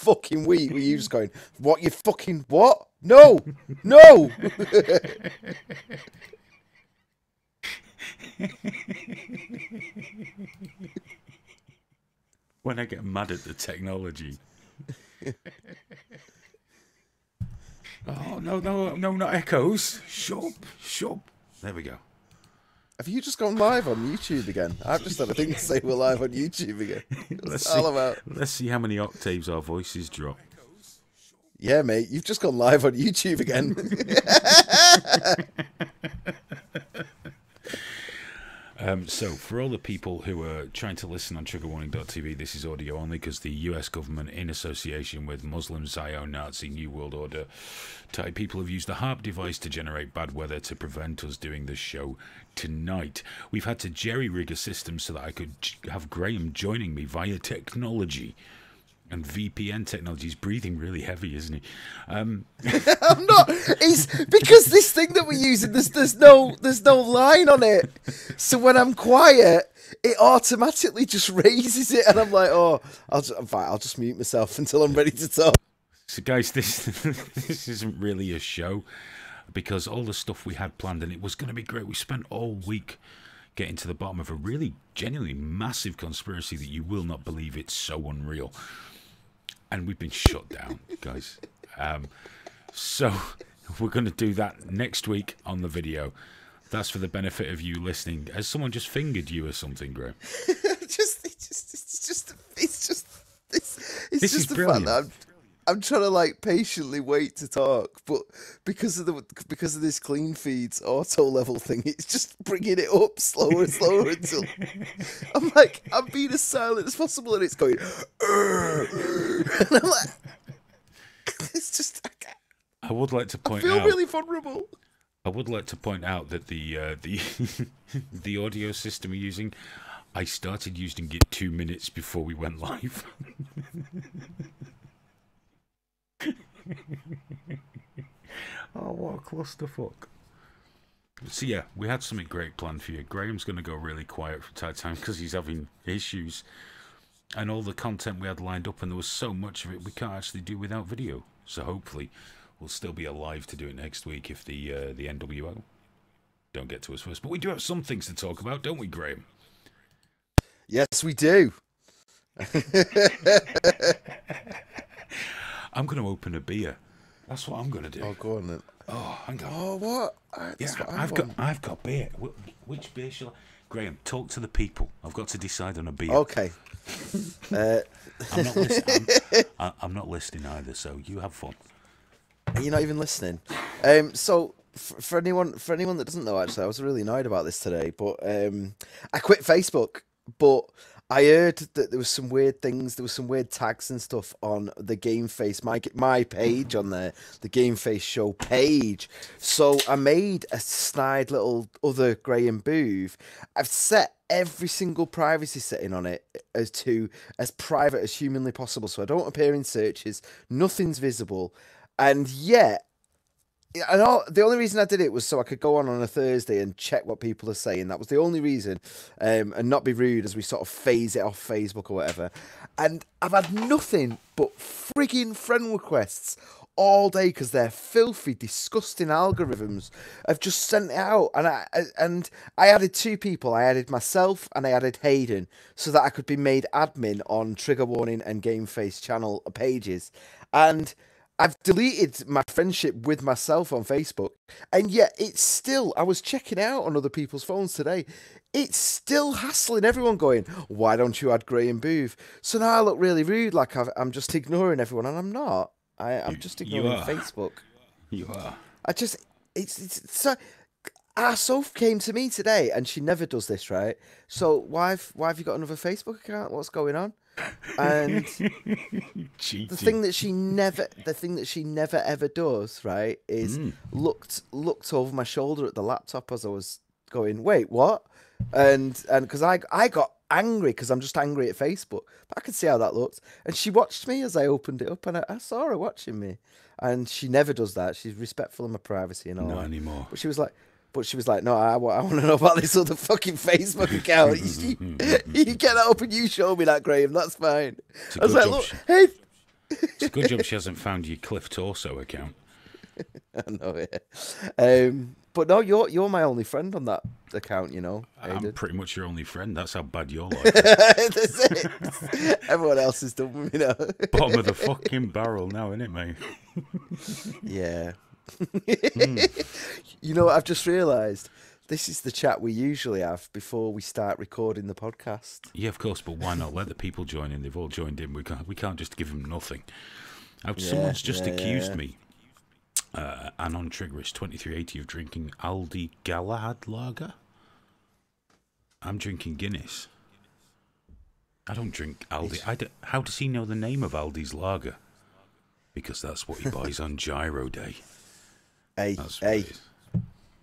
fucking week were you just going, what, you fucking what? No, no. When I get mad at the technology. Oh, no, not echoes. Shut up. There we go. Have you just gone live on YouTube again? I've just had a thing to say we're live on YouTube again. Let's all about. Let's see how many octaves our voices drop. Yeah, mate, you've just gone live on YouTube again. So, for all the people who are trying to listen on triggerwarning.tv, this is audio only because the US government, in association with Muslim Zion Nazi New World Order type people, have used the HARP device to generate bad weather to prevent us doing the show tonight. We've had to jerry-rig a system so that I could have Graham joining me via technology. And VPN technology. Is breathing really heavy, isn't he? I'm not. It's because this thing that we're using, there's no line on it. So when I'm quiet, it automatically just raises it, and I'm like, oh, I'll just mute myself until I'm ready to talk. So, guys, this isn't really a show because all the stuff we had planned, and it was going to be great. We spent all week getting to the bottom of a really genuinely massive conspiracy that you will not believe. It's so unreal. And we've been shut down, guys. So we're going to do that next week on the video. That's for the benefit of you listening. Has someone just fingered you or something, Graham? It's just the fact that I'm trying to like patiently wait to talk, but because of this clean feeds auto level thing, it's just bringing it up slower and slower until I'm being as silent as possible, and it's going. And I'm like, it's just. I would like to point out. I feel really vulnerable. I would like to point out that the the audio system we're using, I started using it 2 minutes before we went live. Oh, what a clusterfuck. So yeah, we had something great planned for you. Graham's going to go really quiet from time to time because he's having issues. And all the content we had lined up, and there was so much of it we can't actually do without video. So hopefully we'll still be alive to do it next week if the NWO don't get to us first. But we do have some things to talk about, don't we, Graham? Yes, we do. I'm going to open a beer. That's what I'm going to do. Oh, go on then. Oh, hang on. Oh, what? I've got beer. Which beer shall I... Graham, talk to the people. I've got to decide on a beer. Okay. I'm not listening either, so you have fun. You're not even listening. So for anyone that doesn't know, actually, I was really annoyed about this today, but I quit Facebook, but I heard that there was some weird things, there was some weird tags and stuff on the Game Face, my page on there, the Game Face show page. So I made a snide little other Graham Booth. I've set every single privacy setting on it as private as humanly possible, so I don't appear in searches, nothing's visible, and yet. The only reason I did it was so I could go on a Thursday and check what people are saying. That was the only reason, and not be rude as we sort of phase it off Facebook or whatever. And I've had nothing but frigging friend requests all day because their filthy, disgusting algorithms have just sent it out. And I added 2 people. I added myself and I added Hayden so that I could be made admin on Trigger Warning and Game Face channel pages. And I've deleted my friendship with myself on Facebook, and yet it's still, I was checking out on other people's phones today, it's still hassling everyone going, why don't you add Graham Booth? So now I look really rude, like I'm just ignoring everyone, and I'm not. I'm just ignoring Facebook. You are. It's so... Our Soph came to me today, and she never does this, right? So why have you got another Facebook account? What's going on? And the thing that she never ever does, right, is looked over my shoulder at the laptop as I was going, wait, what? And because I got angry because I'm just angry at Facebook, but I could see how that looked, and she watched me as I opened it up, and I saw her watching me, and she never does that. She's respectful of my privacy and all that. Not anymore. But she was like, no, I want to know about this other fucking Facebook account. You get that up and you show me that, Graham. That's fine. I was like, look, hey, It's a good job she hasn't found your Cliff Torso account. I know it. But no, you're my only friend on that account, you know, I'm Aidan. pretty much your only friend. That's how bad your life is. That's it. Everyone else is done with me now. Bottom of the fucking barrel now, isn't it, mate? Yeah. You know what I've just realised? This is the chat we usually have before we start recording the podcast. Yeah, of course, but why not let the people join in? They've all joined in. We can't just give them nothing. Someone's just accused me, Anon Triggerist 2380, of drinking Aldi Galahad Lager. I'm drinking Guinness. I don't drink Aldi. How does he know the name of Aldi's lager? Because that's what he buys on Gyro Day. Hey,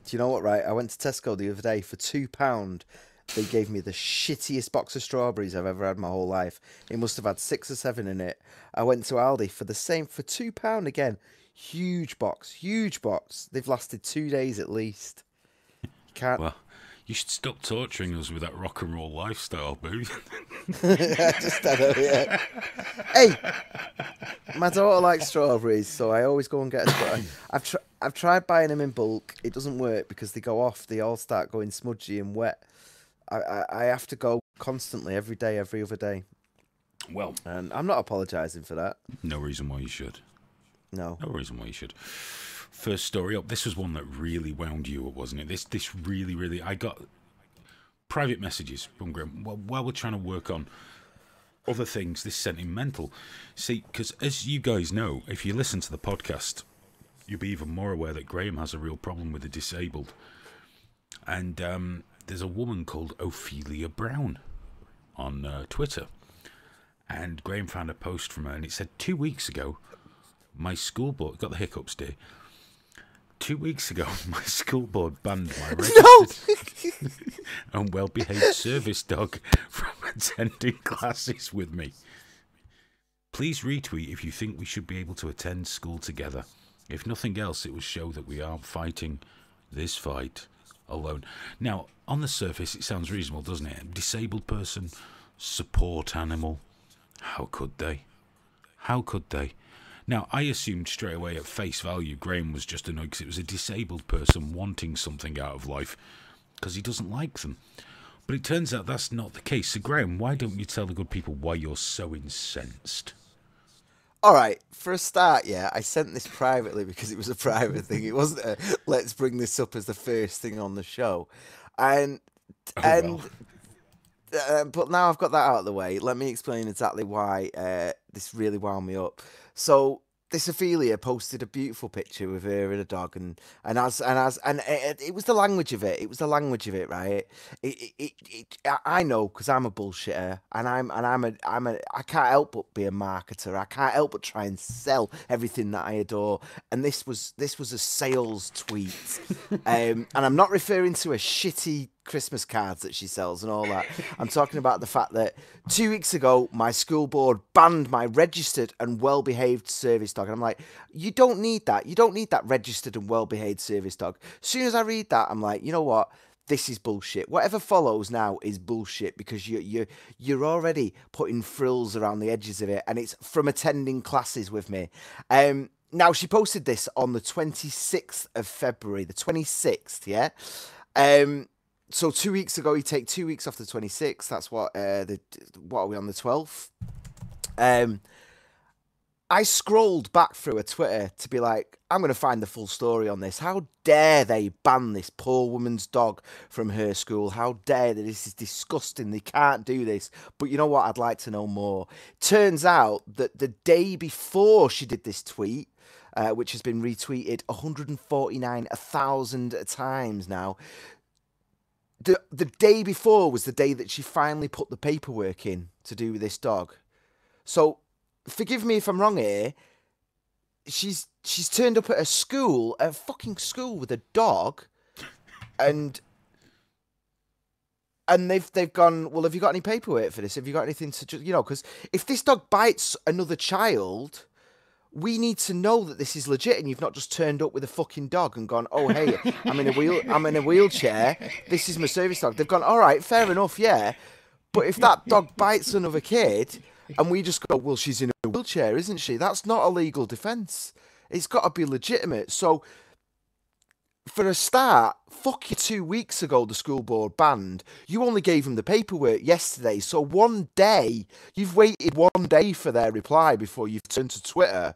do you know what, right? I went to Tesco the other day for £2. They gave me the shittiest box of strawberries I've ever had my whole life. It must have had 6 or 7 in it. I went to Aldi for the same, for £2 again. Huge box. They've lasted 2 days at least. You can't... Well, you should stop torturing us with that rock and roll lifestyle, boo. I know, yeah. Hey, my daughter likes strawberries, so I always go and get a strawberry. I've tried buying them in bulk. It doesn't work because they go off. They all start going smudgy and wet. I have to go constantly, every day, every other day. Well, and I'm not apologising for that. No reason why you should. No reason why you should. First story up. This was one that really wound you up, wasn't it? This really. I got private messages from Graham while we're trying to work on other things. This sent him mental. See, because as you guys know, if you listen to the podcast, you'll be even more aware that Graham has a real problem with the disabled. And there's a woman called Ophelia Brown on Twitter. And Graham found a post from her, and it said, 2 weeks ago, my school board... Got the hiccups, dear. 2 weeks ago, my school board banned my registered and well-behaved service dog from attending classes with me. Please retweet if you think we should be able to attend school together. If nothing else, it will show that we aren't fighting this fight alone. Now, on the surface, it sounds reasonable, doesn't it? Disabled person, support animal. How could they? Now, I assumed straight away at face value Graham was just annoyed because it was a disabled person wanting something out of life because he doesn't like them. But it turns out that's not the case. So, Graham, why don't you tell the good people why you're so incensed? All right, for a start, yeah, I sent this privately because it was a private thing. It wasn't a let's bring this up as the first thing on the show. But now I've got that out of the way. Let me explain exactly why this really wound me up. So this Ophelia posted a beautiful picture with her and a dog, and it was the language of it. It was the language of it, right? I know because I'm a bullshitter, and I can't help but be a marketer. I can't help but try and sell everything that I adore. And this was a sales tweet, and I'm not referring to a shitty Christmas cards that she sells and all that. I'm talking about the fact that 2 weeks ago my school board banned my registered and well-behaved service dog, and I'm like, you don't need that registered and well-behaved service dog. As soon as I read that, I'm like, you know what, this is bullshit. Whatever follows now is bullshit because you're already putting frills around the edges of it, and it's from attending classes with me. Now she posted this on the 26th of February, the 26th, yeah. So 2 weeks ago, you take 2 weeks off the 26th. That's what are we on, the 12th? I scrolled back through her Twitter to be like, I'm going to find the full story on this. How dare they ban this poor woman's dog from her school? How dare they? This is disgusting. They can't do this. But you know what? I'd like to know more. Turns out that the day before she did this tweet, which has been retweeted 149,000 times now, the day before was the day that she finally put the paperwork in to do with this dog. So, forgive me if I'm wrong here. She's turned up at a fucking school with a dog, and they've gone, well, have you got any paperwork for this? Have you got anything to, because if this dog bites another child, we need to know that this is legit, and you've not just turned up with a fucking dog and gone, oh, hey, I'm in a wheelchair. This is my service dog. They've gone, all right, fair enough, yeah. But if that dog bites another kid, and we just go, well, she's in a wheelchair, isn't she? That's not a legal defence. It's got to be legitimate. So, for a start, fuck you, 2 weeks ago the school board banned. You only gave them the paperwork yesterday. So 1 day, you've waited 1 day for their reply before you've turned to Twitter.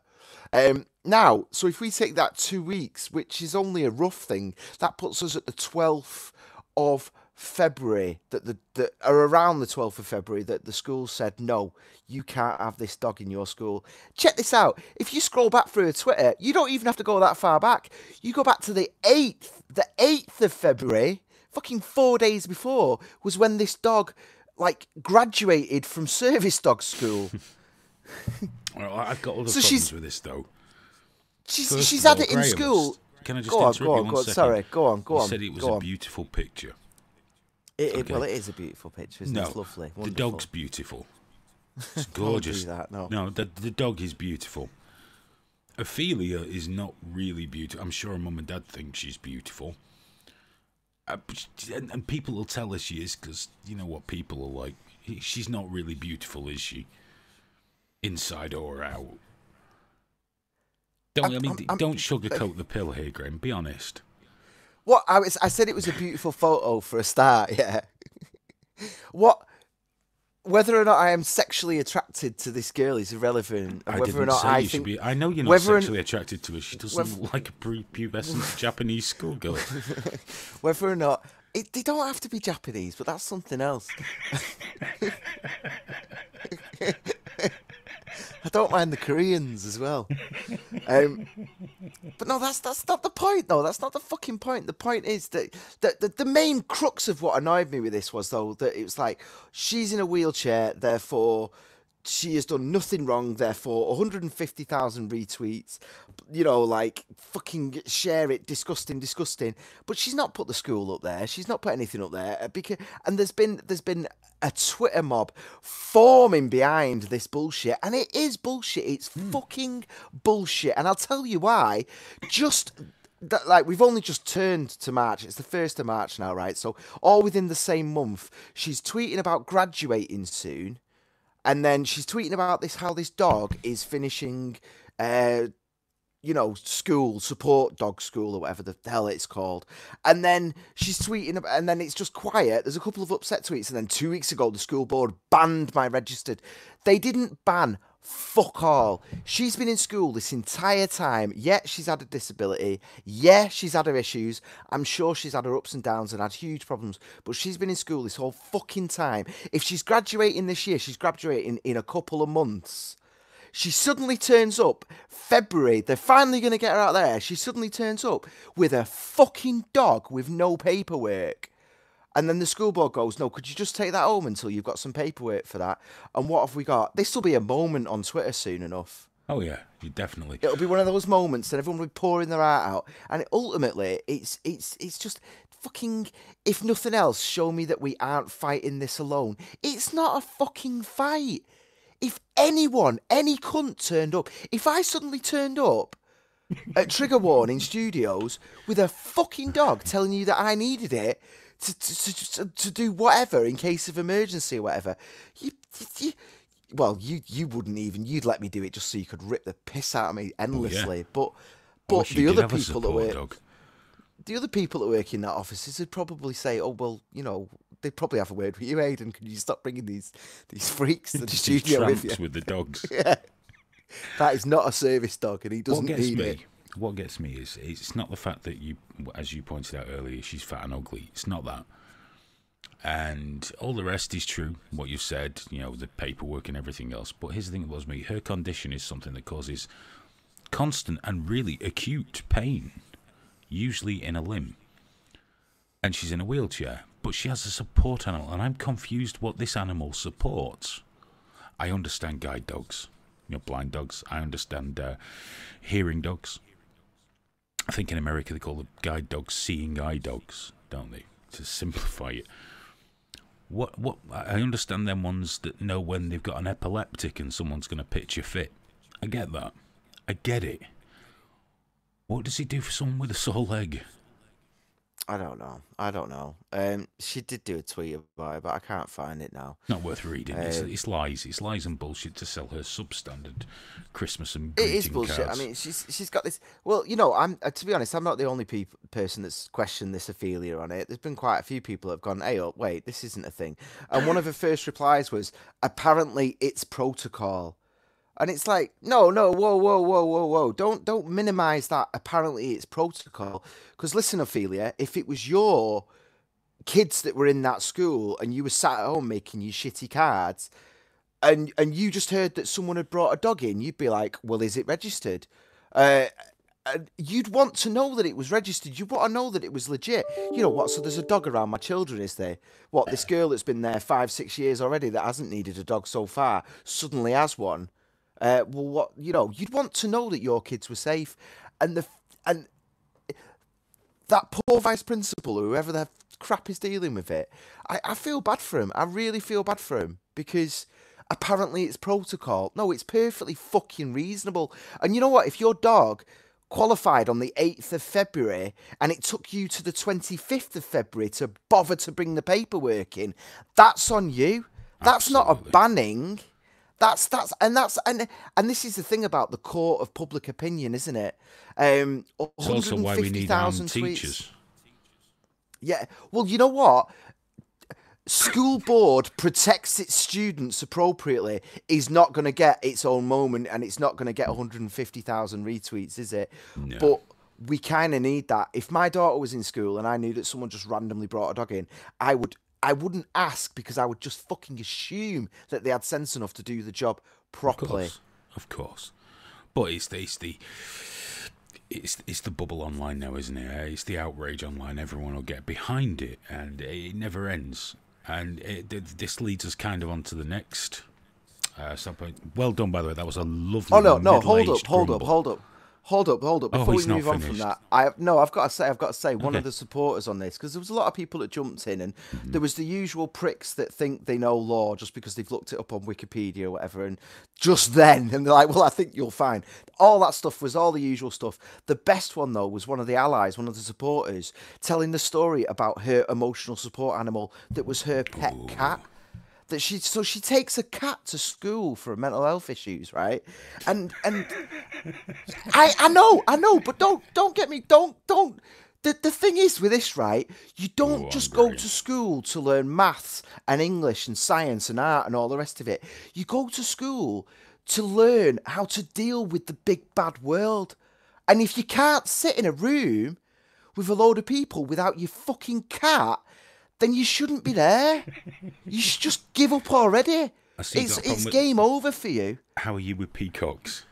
Now, so if we take that 2 weeks, which is only a rough thing, that puts us at the 12th of February, around the 12th of February, that the school said, no, you can't have this dog in your school. Check this out. If you scroll back through Twitter, you don't even have to go that far back. You go back to the 8th of February, fucking 4 days before, was when this dog, like, graduated from service dog school. Well, I've got other problems with this, though. She's had it in school. Can I just interrupt you 1 second? Sorry, go on. You said it was a beautiful picture. Well, it is a beautiful picture, isn't it? It's lovely. Wonderful. The dog's beautiful. It's gorgeous. Don't do that, no, the dog is beautiful. Ophelia is not really beautiful. I'm sure her mum and dad think she's beautiful. And people will tell her she is, because you know what people are like. She's not really beautiful, is she? Inside or out. Don't sugarcoat the pill here, Graham. Be honest. What I said, it was a beautiful photo for a start. Yeah. Whether or not I am sexually attracted to this girl is irrelevant. And whether or not I think, I know you're not sexually attracted to her. She doesn't look like a prepubescent Japanese schoolgirl. Whether or not they don't have to be Japanese, but that's something else. I don't mind the Koreans as well. But no, that's not the point, though. That's not the fucking point. The point is that the main crux of what annoyed me with this was, though, that it was like, she's in a wheelchair, therefore she has done nothing wrong, therefore 150,000 retweets, you know, like, fucking share it, disgusting. But she's not put the school up there. She's not put anything up there. And there's been a Twitter mob forming behind this bullshit, and it is bullshit. It's fucking bullshit, and I'll tell you why. Just that, like, we've only just turned to March. It's the 1st of March now, right? So all within the same month, she's tweeting about graduating soon, and then she's tweeting about how this dog is finishing, school, support dog school, or whatever the hell it's called. And then she's tweeting, and then it's just quiet. There's a couple of upset tweets, and then 2 weeks ago, the school board banned my registered. They didn't ban fuck all. She's been in school this entire time. Yeah, she's had a disability. Yeah, she's had her issues. I'm sure she's had her ups and downs and had huge problems. But she's been in school this whole fucking time. If she's graduating this year, she's graduating in a couple of months. She suddenly turns up, February, they're finally going to get her out there. She suddenly turns up with a fucking dog with no paperwork. And then the school board goes, no, could you just take that home until you've got some paperwork for that? And what have we got? This will be a moment on Twitter soon enough. Oh, yeah, you definitely. It'll be one of those moments that everyone will be pouring their heart out. And ultimately, it's just fucking, if nothing else, show me that we aren't fighting this alone. It's not a fucking fight. If anyone, any cunt turned up, if I suddenly turned up at Trigger Warning Studios with a fucking dog telling you that I needed it to do whatever in case of emergency or whatever, you wouldn't even, you'd let me do it just so you could rip the piss out of me endlessly. Oh, yeah. But the other people that work in that offices would probably say, oh, well, you know, they'd probably have a word with you, Aidan. Can you stop bringing these freaks to the studio with you? With the dogs. Yeah. That is not a service dog, and he doesn't need it. What gets me is, it's not the fact that you, as you pointed out earlier, she's fat and ugly. It's not that. And all the rest is true, what you said, you know, the paperwork and everything else. But here's the thing that was me. Her condition is something that causes constant and really acute pain, usually in a limb. And she's in a wheelchair, but she has a support animal, and I'm confused what this animal supports. I understand guide dogs, you know, blind dogs. I understand hearing dogs. I think in America they call the guide dogs seeing eye dogs, don't they? To simplify it. What I understand them ones that know when they've got an epileptic and someone's going to pitch a fit. I get that. I get it. What does he do for someone with a sore leg? I don't know. I don't know. She did do a tweet about it, but I can't find it now. Not worth reading. Um, It's lies. It's lies and bullshit to sell her substandard Christmas and It is greeting bullshit. I cards. mean, she's got this. Well, I'm to be honest, I'm not the only person that's questioned this Ophelia on it. There's been quite a few people that have gone, "Hey, up, wait, this isn't a thing." And one of her first replies was, "Apparently, it's protocol." And it's like, no, no, whoa, whoa, whoa, whoa, whoa! Don't minimize that. Apparently, it's protocol. Because listen, Ophelia, if it was your kids that were in that school and you were sat at home making your shitty cards, and you just heard that someone had brought a dog in, you'd be like, well, is it registered? Uh, and you'd want to know that it was registered. You'd want to know that it was legit. You know what? So there's a dog around my children, is there? What, this girl that's been there 5, 6 years already that hasn't needed a dog so far suddenly has one? Well, what, you'd want to know that your kids were safe, and and that poor vice principal, or whoever the crap is dealing with it, I feel bad for him. I really feel bad for him because apparently it's protocol. No, it's perfectly fucking reasonable. And you know what? If your dog qualified on the 8th of February and it took you to the 25th of February to bother to bring the paperwork in, that's on you. That's not a Absolutely. banning. And this is the thing about the court of public opinion, isn't it? It's also why we need armed 150,000 tweets. teachers. Yeah. Well, you know what? School board protects its students appropriately is not going to get its own moment, and it's not going to get 150,000 retweets, is it? No. But we kind of need that. If my daughter was in school and I knew that someone just randomly brought a dog in, I wouldn't ask because I would just fucking assume that they had sense enough to do the job Of properly. course. Of course. But it's the bubble online now, isn't it? It's the outrage online. Everyone will get behind it, and it never ends. And this leads us kind of on to the next subpoint. Well done, by the way. That was a lovely. Oh no, no, middle-aged hold up. grumble. Hold up. Oh, Before we he's not move on from finished. that, I've got to say, one Okay. of the supporters on this, because there was a lot of people that jumped in, and there was the usual pricks that think they know law just because they've looked it up on Wikipedia or whatever, and just then, and they're like, well, I think you'll find. All that stuff was all the usual stuff. The best one, though, was one of the allies, one of the supporters, telling the story about her emotional support animal that was her pet cat. That she takes a cat to school for mental health issues, right? And I know, but don't get me don't. The thing is with this, right? You don't Oh, just I'm go great. to school to learn maths and English and science and art and all the rest of it. You go to school to learn how to deal with the big bad world. And if you can't sit in a room with a load of people without your fucking cat, then you shouldn't be there. You should just give up already. I see you got a problem It's with- game over for you. How are you with peacocks?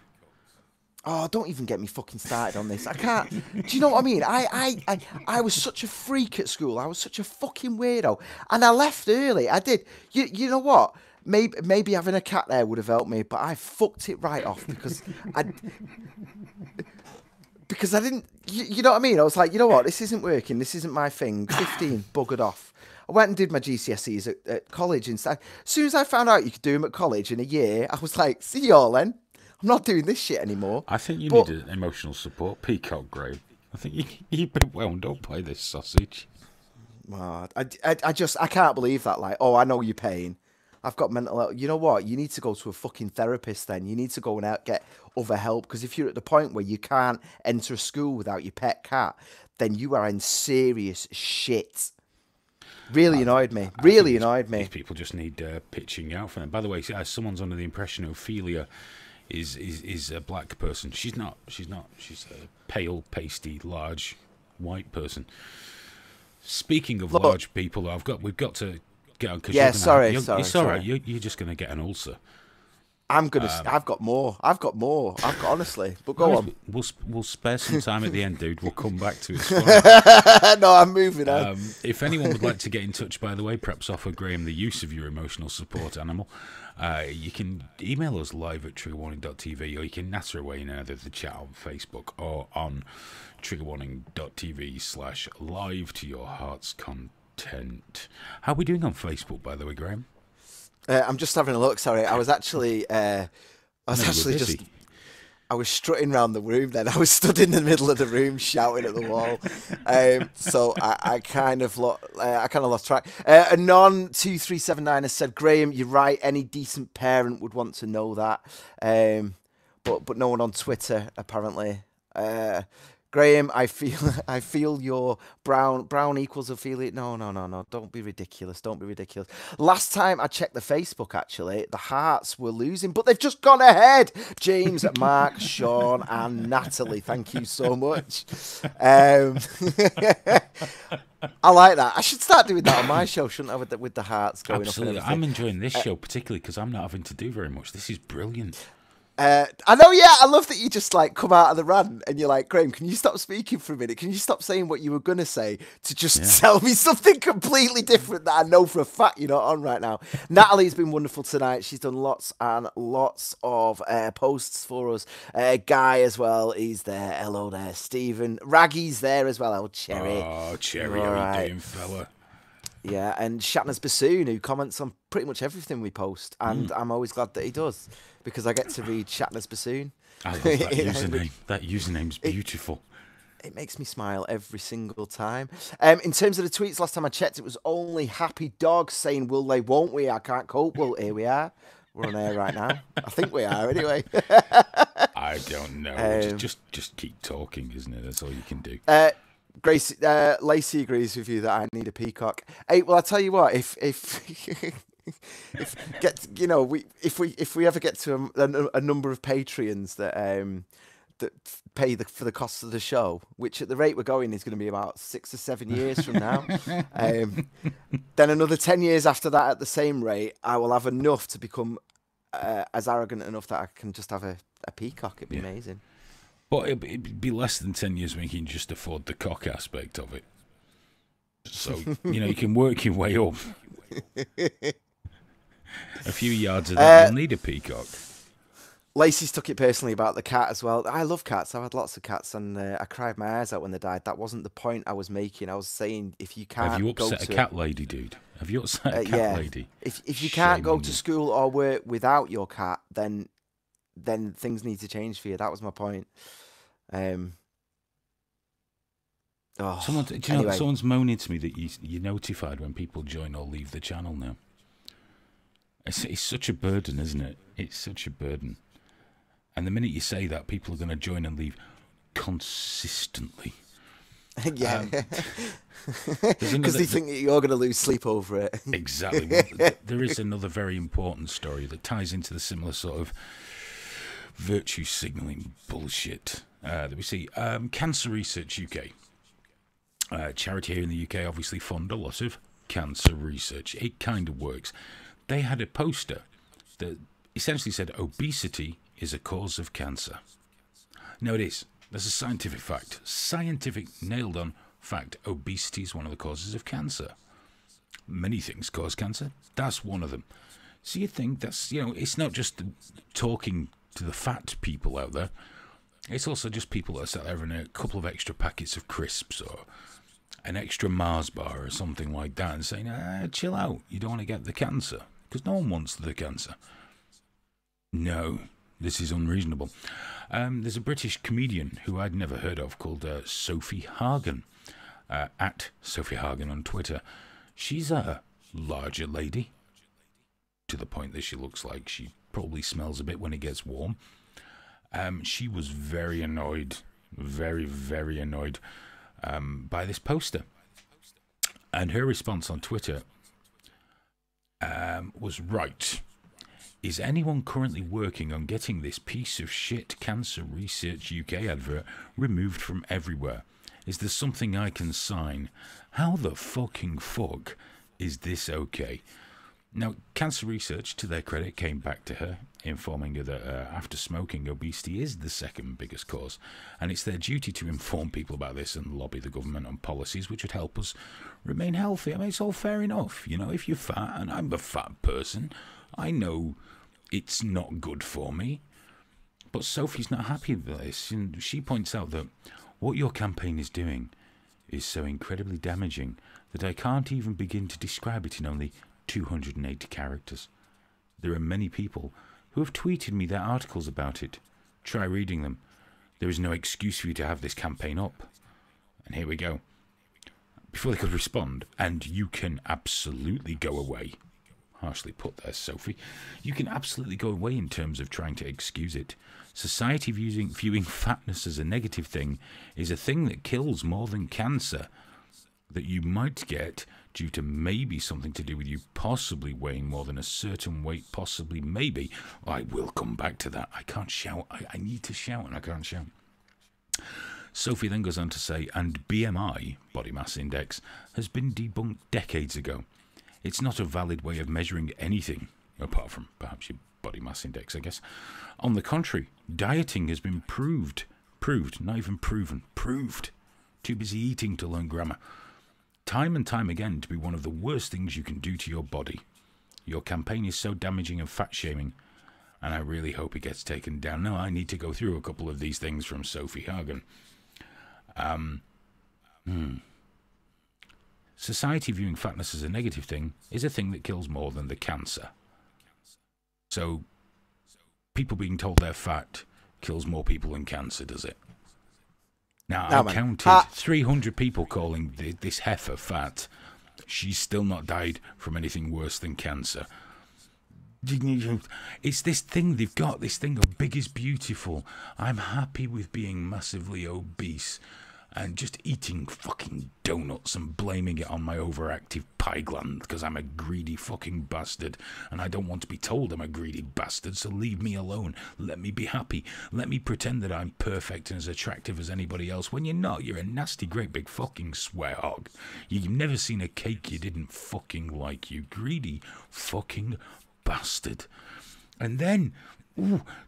Oh, don't even get me fucking started on this. I can't. Do you know what I mean? I was such a freak at school. I was such a fucking weirdo, and I left early. I did. You know what? Maybe having a cat there would have helped me, but I fucked it right off because I didn't. You know what I mean? I was like, you know what? This isn't working. This isn't my thing. 15, buggered off. I went and did my GCSEs at college instead. As soon as I found out you could do them at college in a year, I was like, see y'all then. I'm not doing this shit anymore. I think you But- need an emotional support peacock, Graham. I think you've been wound up by this sausage. Oh, I can't believe that. Like, oh, I know your pain. I've got mental health. You know what? You need to go to a fucking therapist then. You need to go and get other help. Because if you're at the point where you can't enter a school without your pet cat, then you are in serious shit. Really annoyed me. Really annoyed These me. people just need pitching out for them. By the way, someone's under the impression Ophelia is a black person. She's not. She's a pale, pasty, large, white person. Speaking of large people, we've got to get on. Cause Yeah, you're sorry. You're just going to get an ulcer. I've got more. Honestly. But go on. We'll spare some time at the end, dude. We'll come back to it. It's fine. No, I'm moving on. If anyone would like to get in touch, by the way, perhaps offer Graham the use of your emotional support animal, you can email us live at triggerwarning.tv, or you can natter away in either the chat on Facebook or on triggerwarning.tv/live to your heart's content. How are we doing on Facebook, by the way, Graham? I'm just having a look. Sorry, I was actually. No, you were just. busy. I was strutting around the room then. I was stood in the middle of the room shouting at the wall. So I kind of lost track. Anon 2379 has said, Graham, you're right. Any decent parent would want to know that. But no one on Twitter apparently. Graham, I feel your brown equals affiliate. No. Don't be ridiculous. Last time I checked the Facebook, actually, the Hearts were losing, but they've just gone ahead. James, Mark, Sean, and Natalie, thank you so much. I like that. I should start doing that on my show, shouldn't I? With the Hearts going Absolutely. up. Absolutely, I'm enjoying this show particularly because I'm not having to do very much. This is brilliant. I know, yeah. I love that you just like come out of the rant and you're like, Graham, can you stop speaking for a minute? Can you stop saying what you were gonna say to just tell me something completely different that I know for a fact you're not on right now? Natalie's been wonderful tonight. She's done lots and lots of posts for us. Guy as well, he's there. Hello there, Stephen. Raggy's there as well. Oh, Cherry. Oh, Cherry, how you doing, fella? Yeah, and Shatner's Bassoon, who comments on pretty much everything we post, and I'm always glad that he does, because I get to read Shatner's Bassoon. I love that username. That username's beautiful. It makes me smile every single time. In terms of the tweets, last time I checked, it was only Happy Dog saying, will they, won't we? I can't cope. Well, here we are. We're on air right now. I think we are, anyway. I don't know. Just keep talking, isn't it? That's all you can do. Grace, Lacey agrees with you that I need a peacock. Hey, well, I tell you what, if we ever get to a number of Patreons that pay for the cost of the show, which at the rate we're going is going to be about 6 or 7 years from now, then another 10 years after that at the same rate, I will have enough to become as arrogant enough that I can just have a peacock. It'd be amazing. But it'd be less than 10 years when you can just afford the cock aspect of it. So, you can work your way up. A few yards of that, you'll need a peacock. Lacey's took it personally about the cat as well. I love cats. I've had lots of cats, and I cried my eyes out when they died. That wasn't the point I was making. I was saying if you can't Have you upset a cat lady, dude? Have you upset a cat lady? If you can't go to school or work without your cat, then things need to change for you. That was my point. Someone's moaning to me that you're notified when people join or leave the channel now. It's such a burden, isn't it? It's such a burden. And the minute you say that, people are going to join and leave consistently. Yeah. Because they think that you're going to lose sleep over it. Exactly. Well, there is another very important story that ties into the similar sort of virtue signalling bullshit that we see. Cancer Research UK. Charity here in the UK obviously fund a lot of cancer research. It kind of works. They had a poster that essentially said obesity is a cause of cancer. No, it is. That's a scientific fact. Scientific, nailed on fact. Obesity is one of the causes of cancer. Many things cause cancer. That's one of them. So you think that's, it's not just talking to the fat people out there. It's also just people that are sat there having a couple of extra packets of crisps or an extra Mars bar or something like that and saying, chill out. You don't want to get the cancer. Because no one wants the cancer. No, this is unreasonable. There's a British comedian who I'd never heard of called Sophie Hagen, at Sophie Hagen on Twitter. She's a larger lady, to the point that she looks like she probably smells a bit when it gets warm. She was very annoyed, very, very annoyed by this poster. And her response on Twitter was, right, is anyone currently working on getting this piece of shit Cancer Research UK advert removed from everywhere? Is there something I can sign? How the fucking fuck is this okay? Now, Cancer Research, to their credit, came back to her, informing her that after smoking, obesity is the second biggest cause, and it's their duty to inform people about this and lobby the government on policies which would help us remain healthy. I mean, it's all fair enough. If you're fat, and I'm a fat person, I know it's not good for me. But Sophie's not happy with this, and she points out that what your campaign is doing is so incredibly damaging that I can't even begin to describe it in only 280 characters. There are many people who have tweeted me their articles about it, Try reading them. There is no excuse for you to have this campaign up. And here we go. Before they could respond, and you can absolutely go away. Harshly put there, Sophie. You can absolutely go away in terms of trying to excuse it. Society viewing fatness as a negative thing is a thing that kills more than cancer that you might get due to maybe something to do with you possibly weighing more than a certain weight, possibly, maybe. I will come back to that. I can't shout. I need to shout and I can't shout. Sophie then goes on to say, and BMI, body mass index, has been debunked decades ago. It's not a valid way of measuring anything, apart from perhaps your body mass index, I guess. On the contrary, dieting has been proved, not even proven, proved. Too busy eating to learn grammar. Time and time again to be one of the worst things you can do to your body. Your campaign is so damaging and fat-shaming, and I really hope it gets taken down. Now, I need to go through a couple of these things from Sophie Hagen. Society viewing fatness as a negative thing is a thing that kills more than the cancer. So, people being told they're fat kills more people than cancer, does it? Now, I counted 300 people calling this heifer fat. She's still not died from anything worse than cancer. It's this thing they've got, this thing of big is beautiful. I'm happy with being massively obese and just eating fucking donuts and blaming it on my overactive pie gland because I'm a greedy fucking bastard and I don't want to be told I'm a greedy bastard, so leave me alone. Let me be happy. Let me pretend that I'm perfect and as attractive as anybody else when you're not. You're a nasty, great big fucking swear hog. You've never seen a cake you didn't fucking like, you greedy fucking bastard. And then,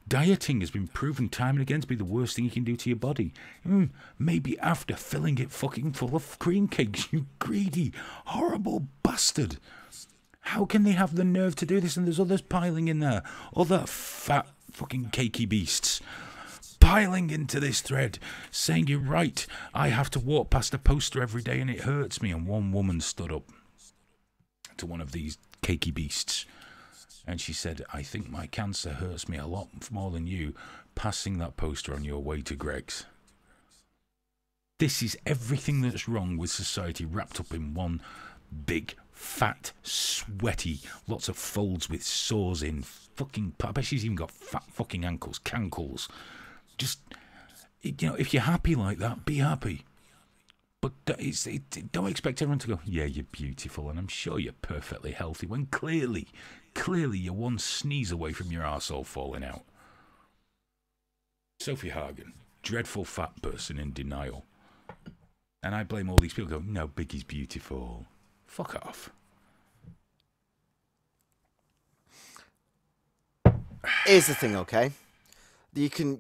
dieting has been proven time and again to be the worst thing you can do to your body. Maybe after filling it fucking full of cream cakes, you greedy, horrible bastard. How can they have the nerve to do this? And there's others piling in there. Other fat fucking cakey beasts piling into this thread, saying, you're right, I have to walk past a poster every day and it hurts me. And one woman stood up to one of these cakey beasts and she said, I think my cancer hurts me a lot more than you passing that poster on your way to Greg's. This is everything that's wrong with society wrapped up in one big, fat, sweaty, lots of folds with sores in fucking... I bet she's even got fat fucking ankles, cankles. Just, if you're happy like that, be happy. But don't expect everyone to go, yeah, you're beautiful, and I'm sure you're perfectly healthy, when clearly you're one sneeze away from your arsehole falling out. Sophie Hagen, dreadful fat person in denial. And I blame all these people who go, no, Biggie's beautiful. Fuck off. Here's the thing, okay? You can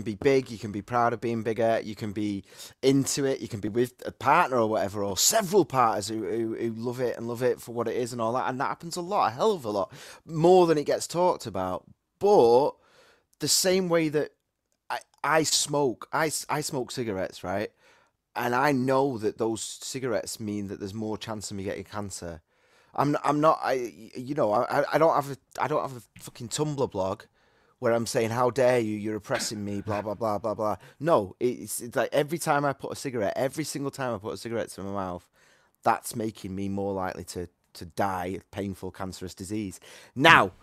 be big, you can be proud of being bigger, you can be into it, you can be with a partner or whatever, or several partners who love it for what it is and all that, and that happens a lot, a hell of a lot, more than it gets talked about. But the same way that I smoke cigarettes, right? And I know that those cigarettes mean that there's more chance of me getting cancer. I don't have a fucking Tumblr blog where I'm saying, how dare you, you're oppressing me, blah, blah, blah, blah, blah. No, it's like every single time I put a cigarette in my mouth, that's making me more likely to die of painful cancerous disease. Now,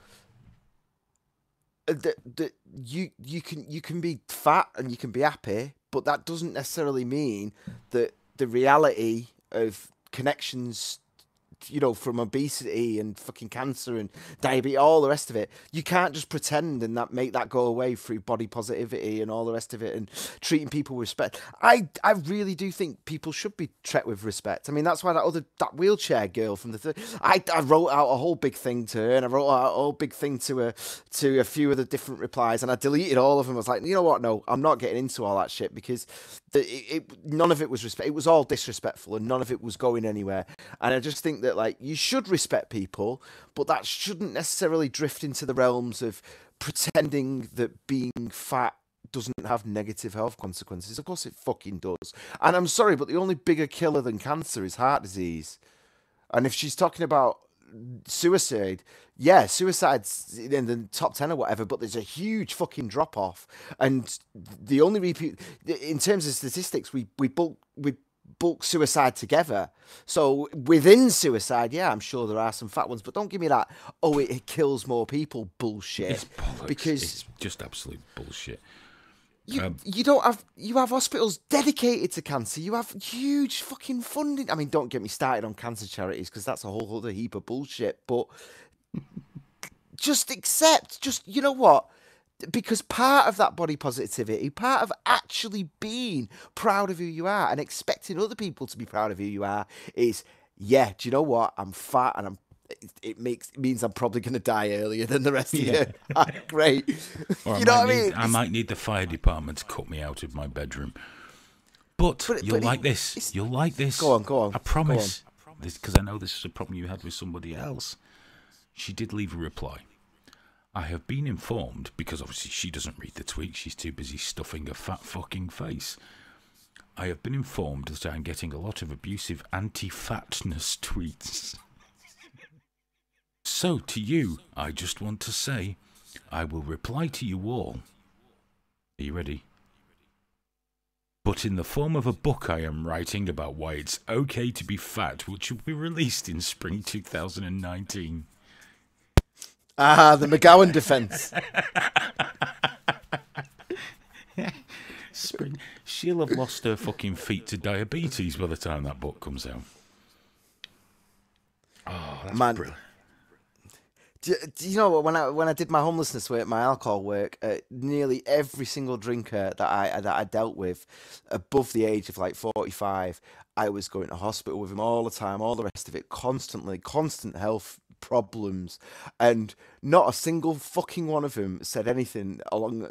you can be fat and you can be happy, but that doesn't necessarily mean that the reality of connections, from obesity and fucking cancer and diabetes, all the rest of it, you can't just pretend and make that go away through body positivity and all the rest of it and treating people with respect. I really do think people should be treated with respect. I mean, that's why that wheelchair girl from I wrote out a whole big thing to her, and I wrote out a whole big thing to a few of the different replies, and I deleted all of them. I was like, you know what? No, I'm not getting into all that shit because none of it was respect. It was all disrespectful, and none of it was going anywhere. And I just think that, like, you should respect people, but that shouldn't necessarily drift into the realms of pretending that being fat doesn't have negative health consequences. Of course it fucking does. And I'm sorry, but the only bigger killer than cancer is heart disease. And if she's talking about suicide. Yeah, suicide's in the top 10 or whatever, but there's a huge fucking drop off. And the only repeat, in terms of statistics, we bulk suicide together. So within suicide, yeah, I'm sure there are some fat ones, but don't give me that, oh, it kills more people bullshit. It's bollocks. Because it's just absolute bullshit. You have hospitals dedicated to cancer. You have huge fucking funding. I mean, don't get me started on cancer charities, because that's a whole other heap of bullshit. But you know what? Because part of that body positivity, part of actually being proud of who you are and expecting other people to be proud of who you are is, yeah, do you know what? I'm fat and it means I'm probably going to die earlier than the rest of you. Great. Or you know what I mean? I might need the fire department to cut me out of my bedroom. But you'll like this. You'll like this. Go on. I promise. Because I know this is a problem you had with somebody else. She did leave a reply. I have been informed, because obviously she doesn't read the tweet, she's too busy stuffing her fat fucking face. I have been informed that I'm getting a lot of abusive anti-fatness tweets. So, to you, I just want to say, I will reply to you all. Are you ready? But in the form of a book I am writing about why it's okay to be fat, which will be released in spring 2019. The McGowan defence. Spring. She'll have lost her fucking feet to diabetes by the time that book comes out. Oh, that's brilliant. Do you know what? When I did my homelessness work, my alcohol work, nearly every single drinker that I dealt with, above the age of like 45, I was going to hospital with him all the time, all the rest of it, constant health problems, and not a single fucking one of them said anything along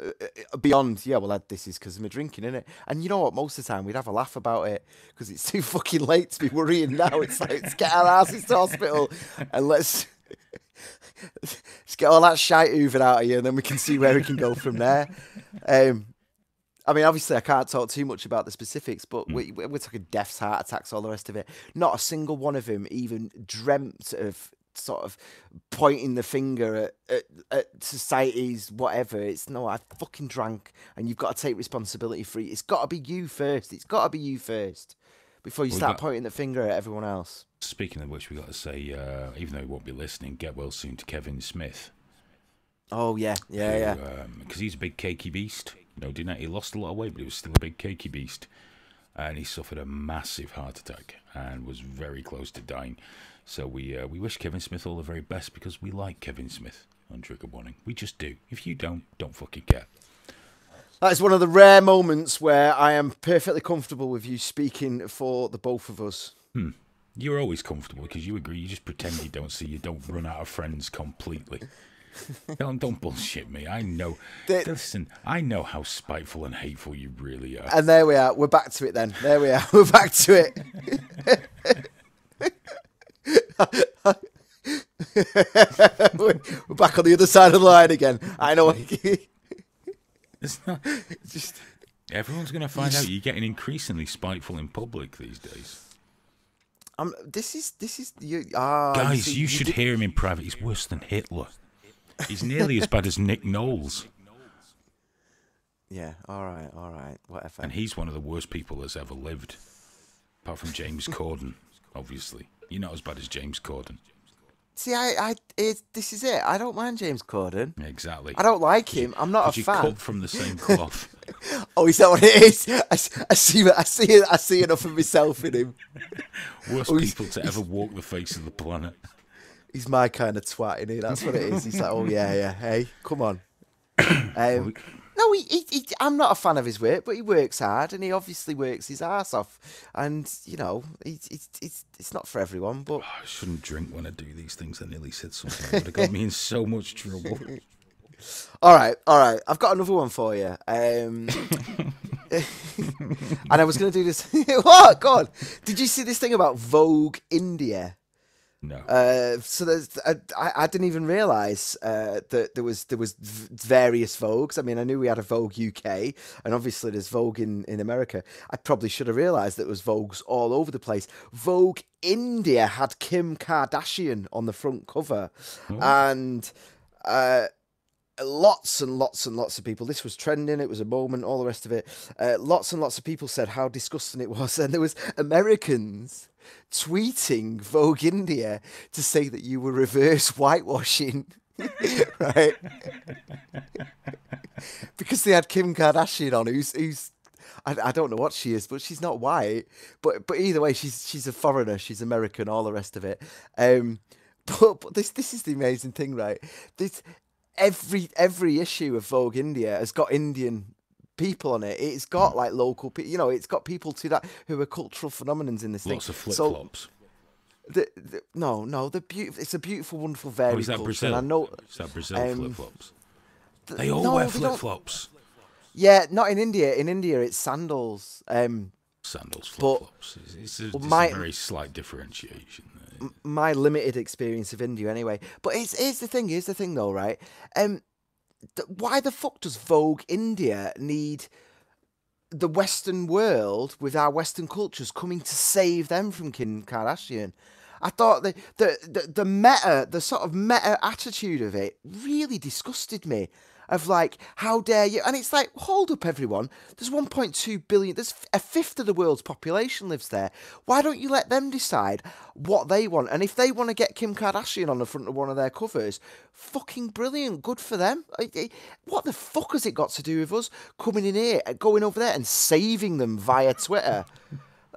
beyond, yeah, well, this is because of my drinking, innit? And you know what? Most of the time we'd have a laugh about it because it's too fucking late to be worrying now. It's like, let's get our asses to hospital and let's get all that shite hoovered out of you, and then we can see where we can go from there. I mean, obviously, I can't talk too much about the specifics, but we're talking deaths, heart attacks, all the rest of it. Not a single one of them even dreamt of sort of pointing the finger at society's whatever. It's, no, I fucking drank, and you've got to take responsibility for it. It's got to be you first. It's got to be you first before you start pointing the finger at everyone else. Speaking of which, we got to say, even though he won't be listening, get well soon to Kevin Smith. Oh yeah. Because he's a big cakey beast. You know, didn't he? He lost a lot of weight, but he was still a big cakey beast, and he suffered a massive heart attack and was very close to dying. So we wish Kevin Smith all the very best, because we like Kevin Smith on Trigger Warning. We just do. If you don't fucking care. That is one of the rare moments where I am perfectly comfortable with you speaking for the both of us. You're always comfortable because you agree. You just pretend you don't see. You don't run out of friends completely. Don't bullshit me. I know. Listen, I know how spiteful and hateful you really are. And there we are. We're back to it then. There we are. We're back to it. We're back on the other side of the line again. I know. It's not just. Everyone's going to find out you're getting increasingly spiteful in public these days. This is you. Guys, you should hear him in private. He's worse than Hitler. He's nearly as bad as Nick Knowles. Yeah, all right, whatever. And he's one of the worst people that's ever lived. Apart from James Corden, obviously. You're not as bad as James Corden. See, this is it. I don't mind James Corden. Exactly. I don't like him. I'm not a fan. You cut from the same cloth. Oh, is that what it is? I see enough of myself in him. Worst people to ever walk the face of the planet. He's my kind of twat, isn't he? That's what it is. He's like, oh yeah. Hey, come on. No, I'm not a fan of his work, but he works hard, and he obviously works his ass off. And you know, it's not for everyone. But I shouldn't drink when I do these things. I nearly said something that would have got me in so much trouble. All right. I've got another one for you. And I was going to do this. What? God, did you see this thing about Vogue India? No. So I didn't even realise that there was various Vogues. I mean, I knew we had a Vogue UK, and obviously there's Vogue in America. I probably should have realised that there was Vogues all over the place. Vogue India had Kim Kardashian on the front cover, Oh, and lots and lots and lots of people. This was trending. It was a moment. All the rest of it. Lots and lots of people said how disgusting it was, and there was Americans tweeting Vogue India to say that you were reverse whitewashing, right? Because they had Kim Kardashian on, who's I don't know what she is, but she's not white. But either way, she's a foreigner. She's American. All the rest of it. But this is the amazing thing, right? This every issue of Vogue India has got Indian people on it. It's got like local people, it's got people to that who are cultural phenomenons in this thing. lots of flip So flops. no, the beautiful. It's a beautiful, wonderful, Oh, varied is that culture. Brazil? And I know, Is that Brazil um, flip flops? They all no, wear they flip don't. flops. Yeah, not in India. In India, it's sandals. Sandals, flip But flops. It's a my very slight differentiation there. my limited experience of India, anyway. But here's the thing. Here's the thing, though, right? Why the fuck does Vogue India need the Western world with our Western cultures coming to save them from Kim Kardashian? I thought the sort of meta attitude of it really disgusted me. Of like, how dare you? And it's like, hold up, everyone. There's 1.2 billion. There's a fifth of the world's population lives there. Why don't you let them decide what they want? And if they want to get Kim Kardashian on the front of one of their covers, fucking brilliant. Good for them. What the fuck has it got to do with us coming in here, going over there, and saving them via Twitter?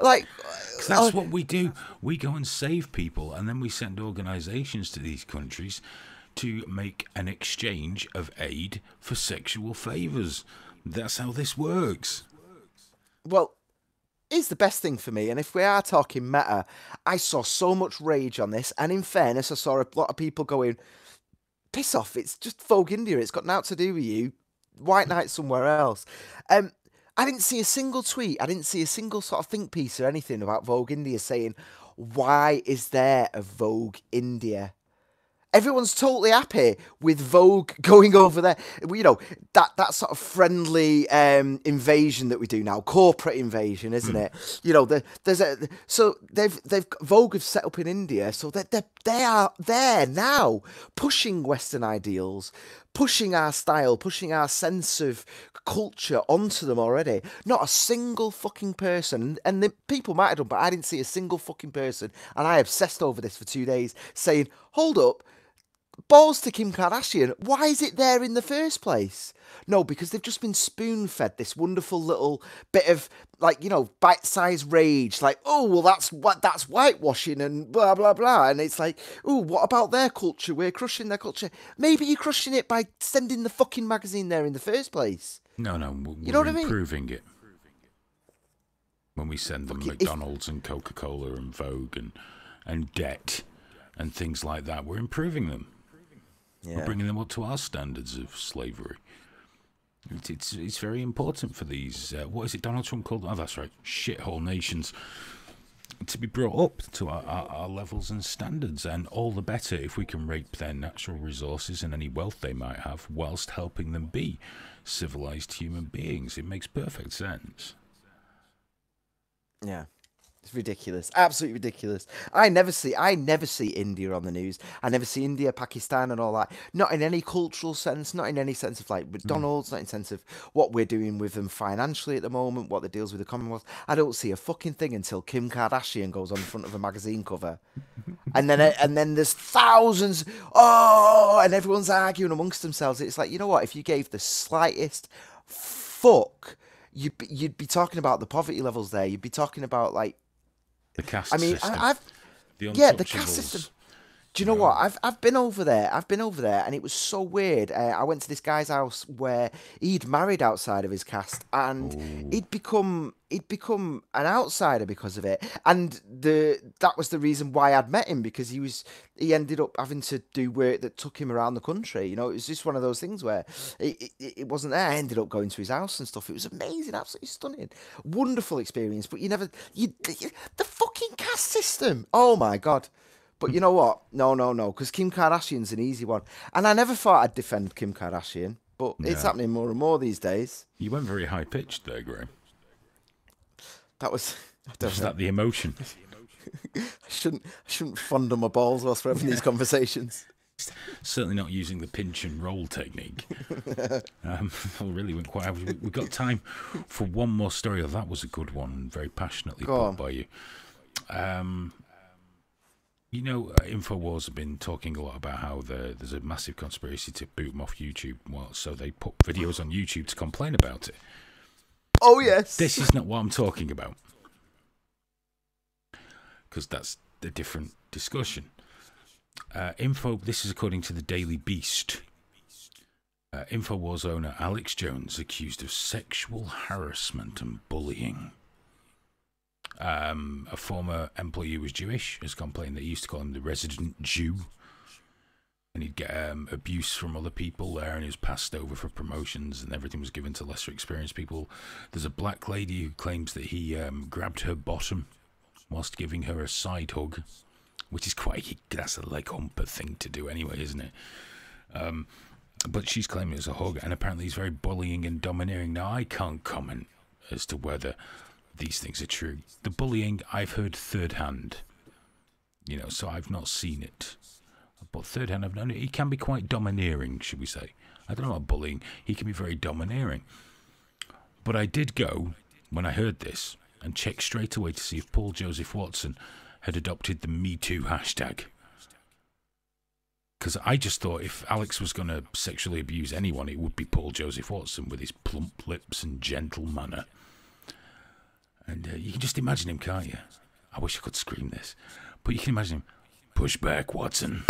Like, 'Cause that's what we do. We go and save people, and then we send organisations to these countries to make an exchange of aid for sexual favours. That's how this works. well, here's the best thing for me, and if we are talking meta, I saw so much rage on this, and in fairness, I saw a lot of people going, piss off, it's just Vogue India, it's got nothing to do with you, white knight somewhere else. I didn't see a single tweet, I didn't see a single sort of think piece or anything about Vogue India saying, why is there a Vogue India? Everyone's totally happy with Vogue going over there. That sort of friendly invasion that we do now, corporate invasion, isn't it? They've Vogue have set up in India, so they are there now, pushing Western ideals, pushing our style, pushing our sense of culture onto them already. Not a single fucking person, and the people might have done, but I didn't see a single fucking person, and I obsessed over this for 2 days, saying, hold up, balls to Kim Kardashian. Why is it there in the first place? No, because they've just been spoon-fed this wonderful little bit of, like, bite-sized rage. Like, oh, well, that's whitewashing and blah, blah, blah. And it's like, oh, what about their culture? We're crushing their culture. Maybe you're crushing it by sending the fucking magazine there in the first place. No, You know we're what I mean? improving it. When we send them McDonald's and Coca-Cola and Vogue and Debt and things like that, we're improving them. Yeah. We're bringing them up to our standards of slavery. It's very important for these, what is it Donald Trump called? Oh, that's right, shithole nations, to be brought up to our levels and standards, and all the better if we can rape their natural resources and any wealth they might have whilst helping them be civilized human beings. It makes perfect sense. Yeah. It's ridiculous, absolutely ridiculous. I never see India on the news. I never see India, Pakistan, and all that. Not in any cultural sense, not in any sense of like McDonald's, not in sense of what we're doing with them financially at the moment, what the deals with the Commonwealth. I don't see a fucking thing until Kim Kardashian goes on the front of a magazine cover, and then there's thousands. Oh, and everyone's arguing amongst themselves. It's like, you know what? If you gave the slightest fuck, you'd be talking about the poverty levels there. You'd be talking about like. The caste I mean, system. The the caste system. untouchables. Do you know what? I've been over there. And it was so weird. I went to this guy's house where he'd married outside of his caste, and he'd become an outsider because of it. And that was the reason why I'd met him, because he ended up having to do work that took him around the country. It was just one of those things where it wasn't there. I ended up going to his house and stuff. It was amazing, absolutely stunning, wonderful experience. But the fucking caste system. Oh my god. But you know what? No, no, no, because Kim Kardashian's an easy one, and I never thought I'd defend Kim Kardashian, but it's Yeah. happening more and more these days. You went very high pitched there, Graham. That was. I don't Was know. that the emotion? I shouldn't fondle my balls whilst we're having these conversations. Certainly not using the pinch and roll technique. I really went quite. We've got time for one more story. Oh, that was a good one, very passionately Go put on. by you. You know, Infowars have been talking a lot about how there's a massive conspiracy to boot them off YouTube. Well, so they put videos on YouTube to complain about it. Oh yes. This is not what I'm talking about, because that's a different discussion. This is according to the Daily Beast. Infowars owner Alex Jones accused of sexual harassment and bullying. A former employee who was Jewish has complained that he used to call him the resident Jew, and he'd get abuse from other people there, and he was passed over for promotions, and everything was given to lesser experienced people. There's a black lady who claims that he grabbed her bottom whilst giving her a side hug, which is that's a leg humper thing to do anyway, isn't it? But she's claiming it's a hug, and apparently he's very bullying and domineering. Now, I can't comment as to whether these things are true. The bullying, I've heard third hand, so I've not seen it. But third hand, I've known it. He can be quite domineering, should we say. I don't know about bullying. He can be very domineering. But I did go, when I heard this, and check straight away to see if Paul Joseph Watson had adopted the Me Too hashtag. Because I just thought if Alex was going to sexually abuse anyone, it would be Paul Joseph Watson with his plump lips and gentle manner. And you can just imagine him, can't you? I wish I could scream this. But you can imagine him. Push back, Watson.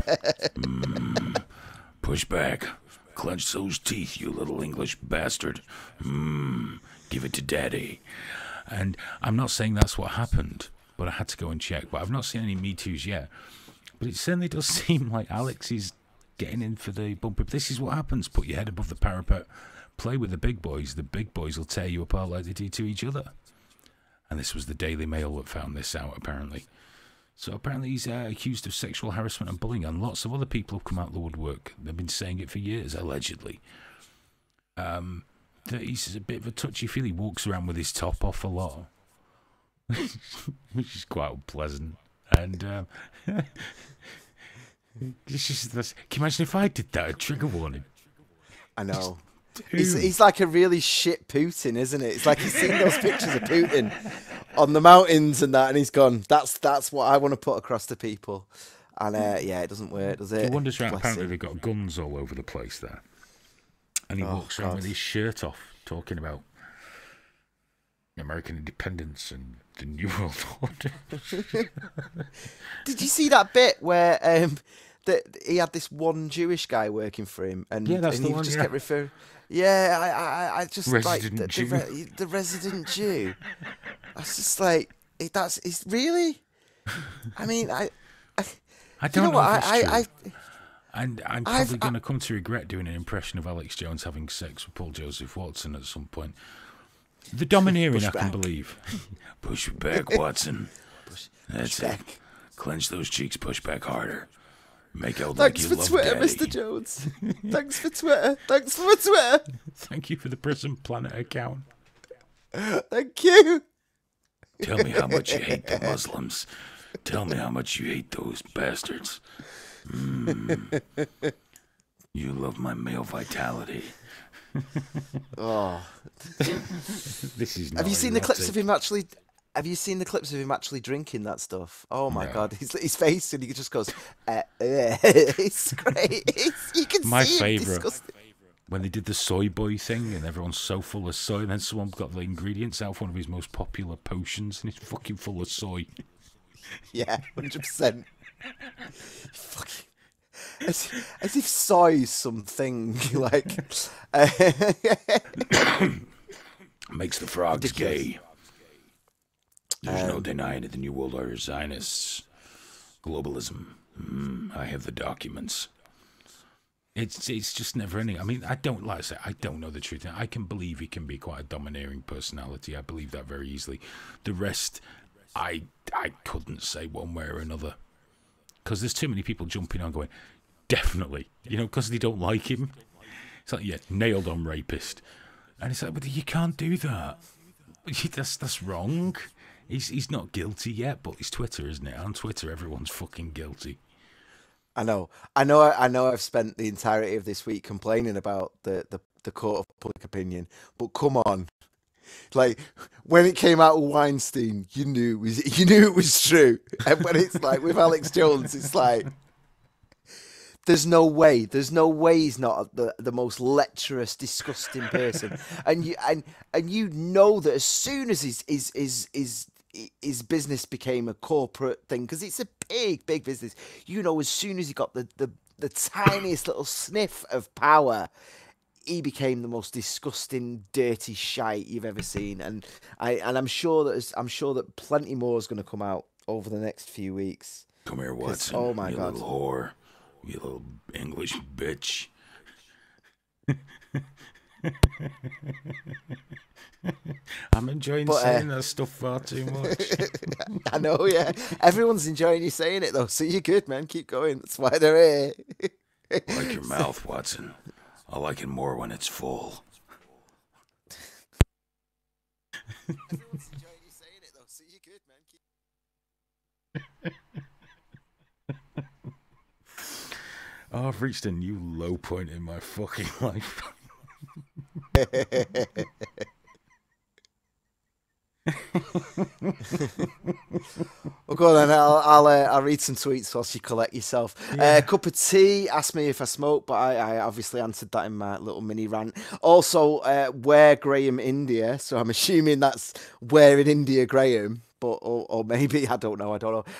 Push back. Clench those teeth, you little English bastard. Give it to Daddy. And I'm not saying that's what happened, but I had to go and check. But I've not seen any Me Too's yet. But it certainly does seem like Alex is getting in for the bumper. This is what happens. Put your head above the parapet. Play with the big boys. The big boys will tear you apart like they do to each other. And this was the Daily Mail that found this out, apparently. So apparently he's accused of sexual harassment and bullying, and lots of other people have come out of the woodwork. They've been saying it for years, allegedly. That he's a bit of a touchy-feely. He walks around with his top off a lot, which is quite unpleasant. And it's just, can you imagine if I did that? A trigger warning. I know. He's like a really shit Putin, isn't it? It's like he's seen those pictures of Putin on the mountains and that, and he's gone, that's what I want to put across to people. And yeah, it doesn't work, does it? He wanders around. Bless Apparently him. they've got guns all over the place there. And he walks around with his shirt off, talking about American independence and the New World Order. Did you see that bit where that he had this one Jewish guy working for him, and, Yeah, that's and the he one, just yeah. kept referring. Yeah, I just Resident like Jew. the resident Jew. I was just like, it's really. I mean, I you don't know know what? if it's true. I And I'm probably going to come to regret doing an impression of Alex Jones having sex with Paul Joseph Watson at some point. The domineering, Push I can back. believe. Push back, Watson. That's push it. back. Clench those cheeks, push back harder. Make out Thanks like for you love Twitter, Daddy. Mr. Jones. Thanks for Twitter. Thanks for Twitter. Thank you for the Prison Planet account. Thank you. Tell me how much you hate the Muslims. Tell me how much you hate those bastards. You love my male vitality. Oh, This is. have you not seen the clips erotic. of him actually? Have you seen the clips of him actually drinking that stuff? Oh my No. god, his face, and he just goes, it's great. You can My see him favourite. disgusting. When they did the soy boy thing and everyone's so full of soy, and then someone got the ingredients out of one of his most popular potions and it's fucking full of soy. Yeah, 100%. Fucking. As if soy is something like. Makes the frogs Ridiculous. gay. There's no denying it. The New World Order, Zionists, globalism. I have the documents. It's just never ending. I mean, I don't like I say, I don't know the truth. I can believe he can be quite a domineering personality. I believe that very easily. The rest, I couldn't say one way or another. because there's too many people jumping on going, definitely, because they don't like him. It's like, yeah, nailed on rapist. And it's like, but you can't do that. That's wrong. He's not guilty yet, but it's Twitter, isn't it? On Twitter, everyone's fucking guilty. I know. I've spent the entirety of this week complaining about the court of public opinion, but come on. Like, when it came out of Weinstein, you knew it was true. And when it's like with Alex Jones, it's like there's no way he's not the most lecherous, disgusting person. And you know that as soon as his business became a corporate thing, because it's a big business. As soon as he got the tiniest little sniff of power, he became the most disgusting, dirty shite you've ever seen. And I'm sure that plenty more is going to come out over the next few weeks. Come here, Watson. Oh my you God, little whore, you little English bitch. I'm enjoying saying that stuff far too much. I know, yeah. Everyone's enjoying you saying it, though, so you're good, man. Keep going. That's why they're here. I like your mouth, Watson. I like it more when it's full. Everyone's enjoying you saying it, though, so you're good, man. Oh, I've reached a new low point in my fucking life. Well, go on then. I'll read some tweets whilst you collect yourself. Yeah. Cup of tea asked me if I smoke, but I obviously answered that in my little mini rant. Also, where Graham, India. So I'm assuming that's where in India, Graham. But or maybe I don't know.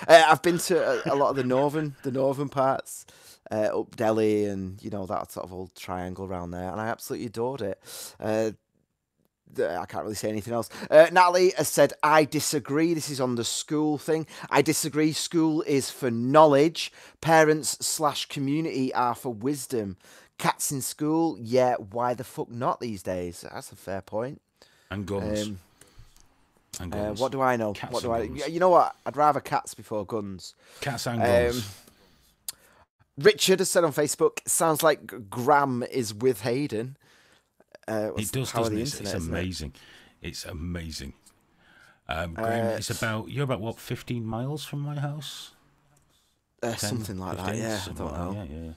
I've been to a lot of the northern parts, up Delhi, and that sort of old triangle around there, and I absolutely adored it. I can't really say anything else. Natalie has said, I disagree. This is on the school thing. I disagree. School is for knowledge. Parents/community are for wisdom. Cats in school? Yeah, why the fuck not these days? That's a fair point. And guns. What do I know? Cats You know what? I'd rather cats before guns. Cats and guns. Richard has said on Facebook, sounds like Graham is with Hayden. It does, doesn't it? It's amazing. It's amazing. Graham, you're about what, 15 miles from my house? 10, something like 15, that, yeah. I don't know.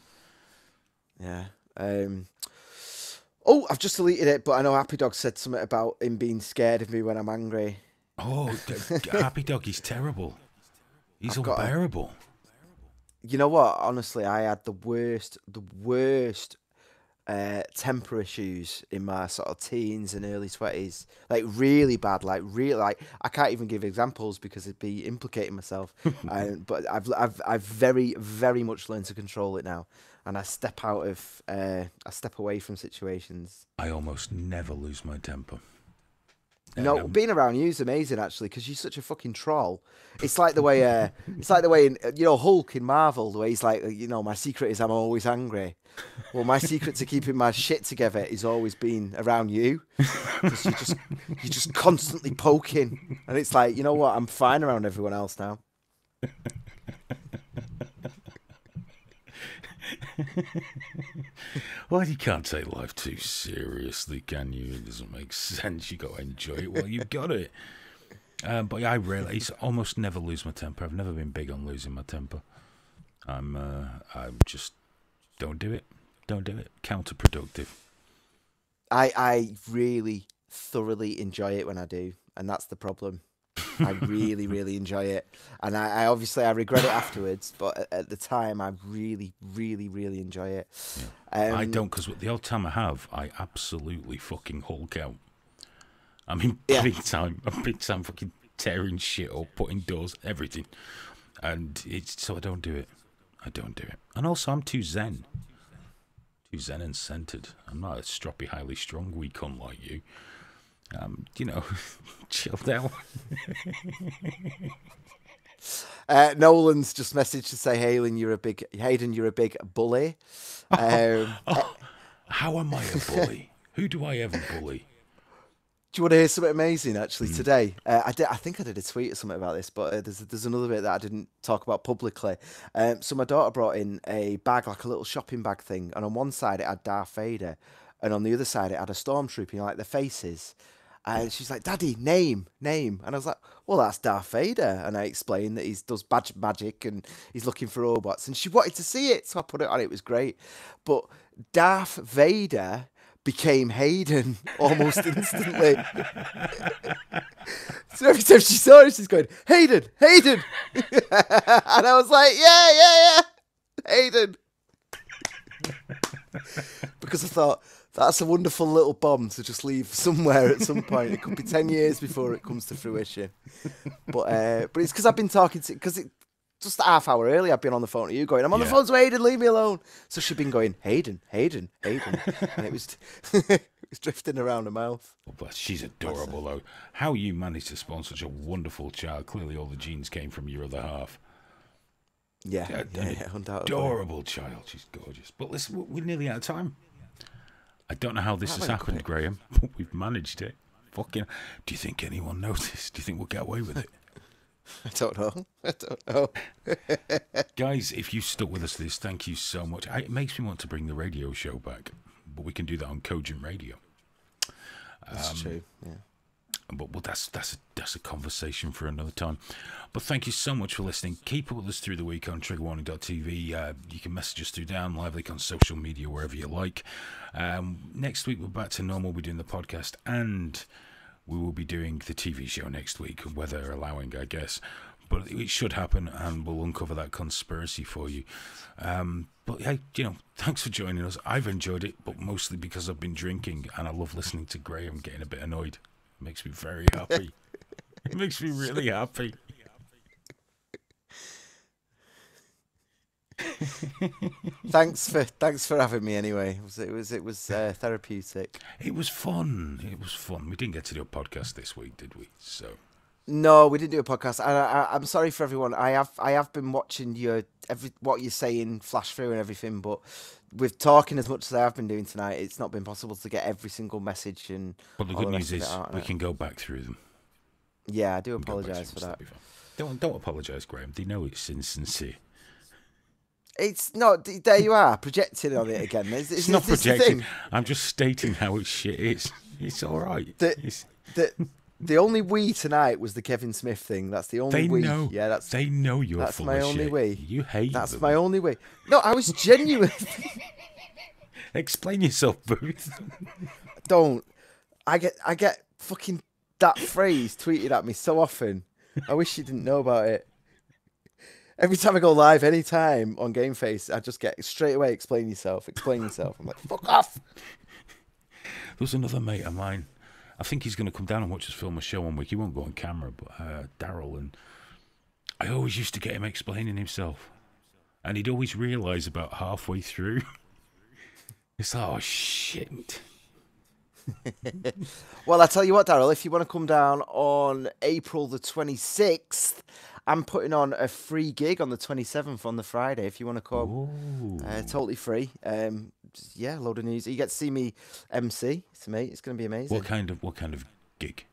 Yeah. I've just deleted it, but I know Happy Dog said something about him being scared of me when I'm angry. Oh, Happy Dog, he's terrible. He's unbearable. You know what? Honestly, I had the worst temper issues in my sort of teens and early 20s, like really bad, like I can't even give examples because it'd be implicating myself. But I've very, very much learned to control it now, and I step away from situations. I almost never lose my temper. Being around you is amazing actually, because you're such a fucking troll. It's like the way in Hulk in Marvel, the way he's like, my secret is I'm always angry. Well, my secret to keeping my shit together is always being around you, because you're just constantly poking, and it's like, you know what? I'm fine around everyone else now. Well, you can't take life too seriously, can you? It doesn't make sense. You got to enjoy it while you've got it. But I almost never lose my temper. I've never been big on losing my temper. I'm just don't do it. Don't do it. Counterproductive. I really thoroughly enjoy it when I do, and that's the problem. I really, really enjoy it, and I obviously regret it afterwards. But at the time, I really, really, really enjoy it. Yeah. I don't, because the odd time I have, I absolutely fucking Hulk out. I mean, big time fucking tearing shit up, putting doors, everything, and so I don't do it. And also, I'm too zen and centered. I'm not a stroppy, highly strung wee cunt like you. Chilled out. Nolan's just messaged to say, Hayden, you're a big bully. How am I a bully? Who do I ever bully? Do you want to hear something amazing? Actually, today I did. I think I did a tweet or something about this, but there's another bit that I didn't talk about publicly. So my daughter brought in a bag, like a little shopping bag thing, and on one side it had Darth Vader, and on the other side it had a stormtrooper, you know, like the faces. And she's like, "Daddy, name," and I was like, "Well, that's Darth Vader." And I explained that he does magic and he's looking for robots, and she wanted to see it, so I put it on. It was great, but Darth Vader became Hayden almost instantly. So every time she saw it, she's going, "Hayden, Hayden," and I was like, "Yeah, Hayden," because I thought that's a wonderful little bomb to just leave somewhere at some point. It could be 10 years before it comes to fruition. But it's because I've been talking to, because it just a half hour earlier I've been on the phone to you going, "I'm on the phone to Hayden, leave me alone." So she'd been going, "Hayden, Hayden, Hayden," and it was it was drifting around her mouth. Oh, bless. She's adorable though. How you managed to spawn such a wonderful child. Clearly all the genes came from your other half. Yeah, undoubtedly. Adorable child. She's gorgeous. But listen, we're nearly out of time. I don't know how this has happened, Graham, but we've managed it. Fucking. Do you think anyone noticed? Do you think we'll get away with it? I don't know. Guys, if you stuck with us this, thank you so much. It makes me want to bring the radio show back, but we can do that on Cogent Radio. That's true, yeah. But that's a conversation for another time. But thank you so much for listening. Keep up with us through the week on triggerwarning.tv. You can message us through Down Lively on social media, wherever you like. Next week, we're back to normal. We're doing the podcast, and we will be doing the TV show next week, weather allowing, I guess. But it should happen, and we'll uncover that conspiracy for you. But hey, thanks for joining us. I've enjoyed it, but mostly because I've been drinking, and I love listening to Graham getting a bit annoyed. It makes me very happy. It makes me really happy. Thanks for having me anyway. It was therapeutic. It was fun. We didn't get to do a podcast this week, did we? So no, we didn't do a podcast. I'm sorry for everyone. I have been watching what you're saying flash through and everything, but with talking as much as I have been doing tonight, it's not been possible to get every single message and. But the good news is we can go back through them. Yeah, I do apologise for that. Don't apologise, Graham. They know it's sincere. It's not. There you are, projecting on it again. It's not projecting. I'm just stating how it's shit is. It's all right. The only we tonight was the Kevin Smith thing. That's the only we. Know. Yeah, they know you're that's full my of only shit. we. You hate That's them. my only we. No, I was genuine. Explain yourself, Booth. Don't. I get fucking that phrase tweeted at me so often. I wish you didn't know about it. Every time I go live, anytime on Game Face, I just get straight away, explain yourself. I'm like, fuck off. There's another mate of mine. I think he's going to come down and watch us film a show one week. He won't go on camera, but Daryl. And I always used to get him explaining himself. And he'd always realise about halfway through. It's like, oh, shit. Well, I tell you what, Daryl, if you want to come down on April the 26th, I'm putting on a free gig on the 27th on the Friday. If you want to come, totally free. Yeah, load of news. You get to see me MC. It's going to be amazing. What kind of gig?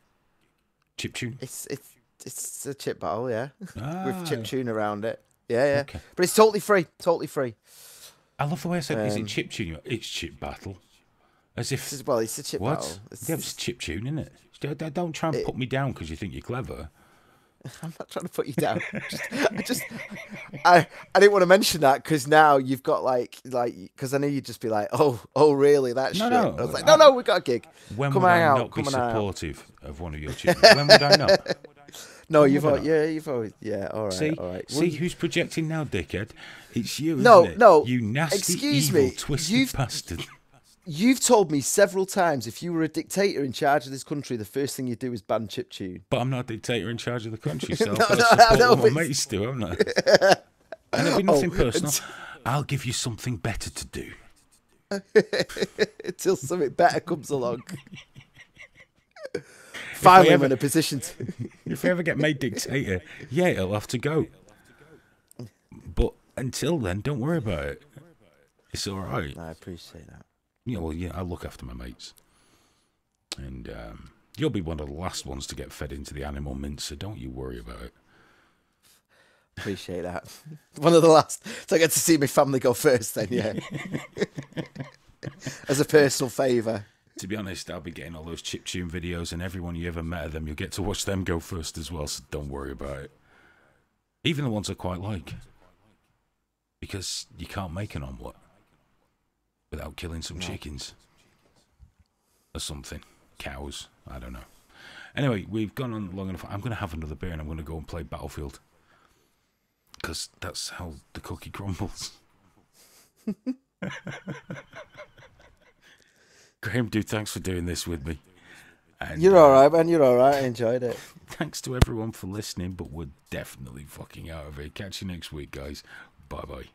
Chiptune? It's a chip battle, yeah, with chiptune around it. Yeah. Okay. But it's totally free. Totally free. I love the way I said, is it chiptune? It's chip battle. As if it's a chip battle. It's chiptune, isn't it? Don't try and put me down because you think you're clever. I'm not trying to put you down. I didn't want to mention that because now you've got like because I knew you'd just be like, oh really, that's shit. No. I was like, no, we got a gig. When come would on I out, not come be on supportive of one of your children? When would I not? No, you've always, yeah, all right, all right. See who's projecting now, dickhead? It's you, no, isn't it? No, you nasty, excuse evil, me. twisted bastard. You've told me several times if you were a dictator in charge of this country, the first thing you'd do is ban chiptune. But I'm not a dictator in charge of the country, so I've got what my mates do, haven't I? And it'll be nothing personal. I'll give you something better to do. Until something better comes along. Finally, I'm in a position to... If I ever get made dictator, yeah, it'll have to go. But until then, don't worry about it. It's all right. I appreciate that. Yeah, well, yeah, I look after my mates. And You'll be one of the last ones to get fed into the animal mint, so don't you worry about it. Appreciate that. One of the last. So I get to see my family go first then, yeah. As a personal favour. To be honest, I'll be getting all those chiptune videos, and everyone you ever met of them, you'll get to watch them go first as well, so don't worry about it. Even the ones I quite like. Because you can't make an omelette without killing some chickens. Or something. Cows. I don't know. Anyway, we've gone on long enough. I'm going to have another beer and I'm going to go and play Battlefield. Because that's how the cookie crumbles. Graham, dude, thanks for doing this with me. And, you're alright, man. You're alright. I enjoyed it. Thanks to everyone for listening, but we're definitely fucking out of here. Catch you next week, guys. Bye-bye.